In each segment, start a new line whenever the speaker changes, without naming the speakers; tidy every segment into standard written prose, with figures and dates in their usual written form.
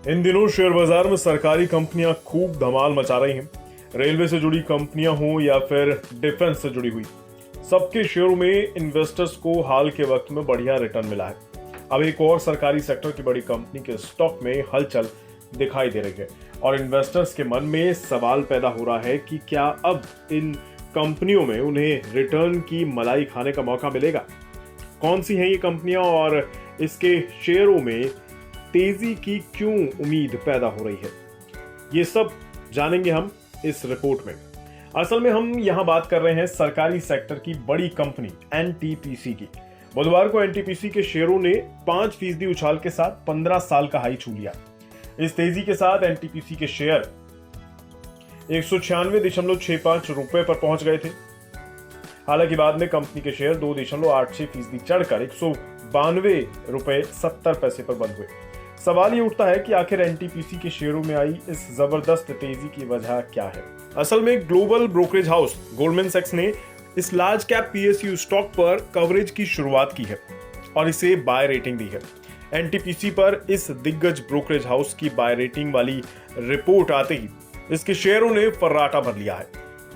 इन दिनों शेयर बाजार में सरकारी कंपनियां खूब धमाल मचा रही हैं। रेलवे से जुड़ी कंपनियां हों या फिर डिफेंस से जुड़ी हुई, सबके शेयरों में इन्वेस्टर्स को हाल के वक्त में बढ़िया रिटर्न मिला है। अब एक और सरकारी सेक्टर की बड़ी कंपनी के स्टॉक में हलचल दिखाई दे रही है और इन्वेस्टर्स के मन में सवाल पैदा हो रहा है कि क्या अब इन कंपनियों में उन्हें रिटर्न की मलाई खाने का मौका मिलेगा। कौन सी हैं ये कंपनियां और इसके शेयरों में तेजी की क्यों उम्मीद पैदा हो रही है, ये सब जानेंगे हम इस रिपोर्ट में। असल में हम यहां बात कर रहे हैं सरकारी सेक्टर की बड़ी कंपनी एनटीपीसी की। बुधवार को एनटीपीसी के शेयरों ने 5% उछाल के साथ 15 साल का हाई छू लिया। इस तेजी के साथ एनटीपीसी के शेयर 196.65 रुपए पर पहुंच गए थे। हालांकि बाद में कंपनी के शेयर 2.86% चढ़कर 192.70 पर बंद हुए। सवाल ये उठता है कि आखिर एनटीपीसी के शेयरों में आई इस जबरदस्त तेजी की वजह क्या है। असल में ग्लोबल ब्रोकरेज हाउस गोल्डमैन सैक्स ने इस लार्ज कैप पीएसयू स्टॉक पर कवरेज की शुरुआत की है और इसे बाय रेटिंग दी है। एनटीपीसी पर इस दिग्गज ब्रोकरेज हाउस की बाय रेटिंग वाली रिपोर्ट आते ही इसके शेयरों ने फर्राटा भर लिया है।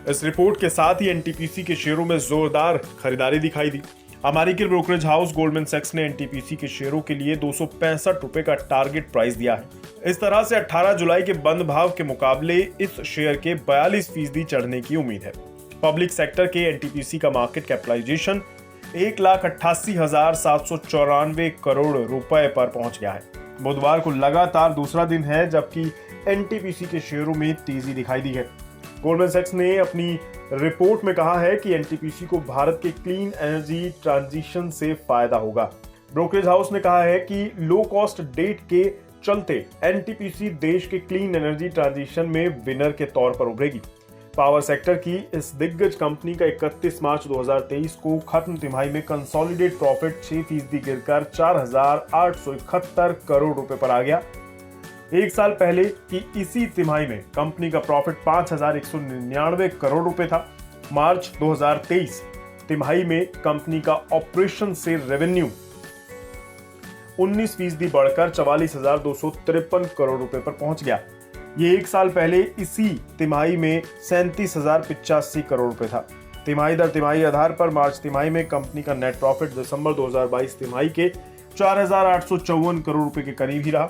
इस रिपोर्ट के साथ ही एनटीपीसी के शेयरों में जोरदार खरीदारी दिखाई दी। अमेरिकी ब्रोकरेज हाउस गोल्डमैन सैक्स ने एनटीपीसी के शेयरों के लिए 265 रुपए का टारगेट प्राइस दिया है। इस तरह से 18 जुलाई के बंद भाव के मुकाबले इस शेयर के 42% चढ़ने की उम्मीद है। पब्लिक सेक्टर के एनटीपीसी का मार्केट कैपिटलाइजेशन 1,88,794 करोड़ रुपए पर पहुंच गया है। बुधवार को लगातार दूसरा दिन है जबकि एनटीपीसी के शेयरों में तेजी दिखाई दी है। गोल्डमैन सैक्स ने अपनी रिपोर्ट में कहा है कि एनटीपीसी को भारत के क्लीन एनर्जी ट्रांजिशन से फायदा होगा। ब्रोकरेज हाउस ने कहा है कि लो कॉस्ट डेट के चलते एनटीपीसी देश के क्लीन एनर्जी ट्रांजिशन में विनर के तौर पर उभरेगी। पावर सेक्टर की इस दिग्गज कंपनी का 31 मार्च 2023 को खत्म तिमाही में कंसोलिडेट प्रॉफिट 6% गिरकर 4,871 करोड़ रुपए पर आ गया। एक साल पहले की इसी तिमाही में कंपनी का प्रॉफिट 5,199 करोड़ रुपए था। मार्च 2023 तिमाही में कंपनी का ऑपरेशन से रेवेन्यू 19% बढ़कर 44,253 करोड़ रुपए पर पहुंच गया। ये एक साल पहले इसी तिमाही में 37,085 करोड़ रुपए था। तिमाही दर तिमाही आधार पर मार्च तिमाही में कंपनी का नेट प्रॉफिट दिसंबर 2022 तिमाही के 4,854 करोड़ रुपए के करीब ही रहा।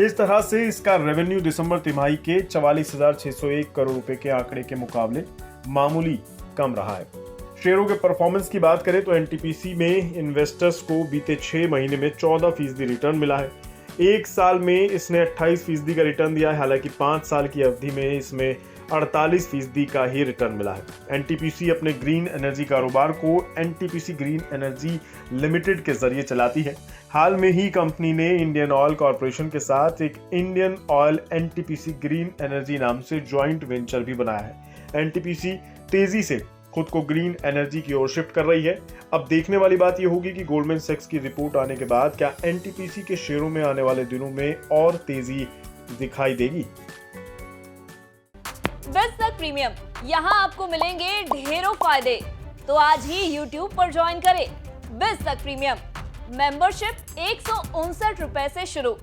इस तरह से इसका रेवेन्यू दिसंबर तिमाही के 44,601 करोड़ रुपए के आंकड़े के मुकाबले मामूली कम रहा है। शेयरों के परफॉर्मेंस की बात करें तो एनटीपीसी में इन्वेस्टर्स को बीते 6 महीने में 14% रिटर्न मिला है। एक साल में इसने 28% का रिटर्न दिया है। हालांकि 5 साल की अवधि में इसमें 48% का ही रिटर्न मिला है। एनटीपीसी अपने ग्रीन एनर्जी कारोबार को एनटीपीसी ग्रीन एनर्जी लिमिटेड के जरिए चलाती है। हाल में ही कंपनी ने इंडियन ऑयल कॉर्पोरेशन के साथ एक Indian oil NTPC green energy नाम से ज्वाइंट वेंचर भी बनाया है। एनटीपीसी तेजी से खुद को ग्रीन एनर्जी की ओर शिफ्ट कर रही है। अब देखने वाली बात यह होगी कि गोल्डमैन सैक्स की रिपोर्ट आने के बाद क्या एनटीपीसी के शेयरों में आने वाले दिनों में और तेजी दिखाई देगी।
बिज़नेस प्रीमियम, यहाँ आपको मिलेंगे ढेरों फायदे, तो आज ही YouTube पर ज्वाइन करें। बिज़नेस प्रीमियम मेंबरशिप 159 रुपए से शुरू।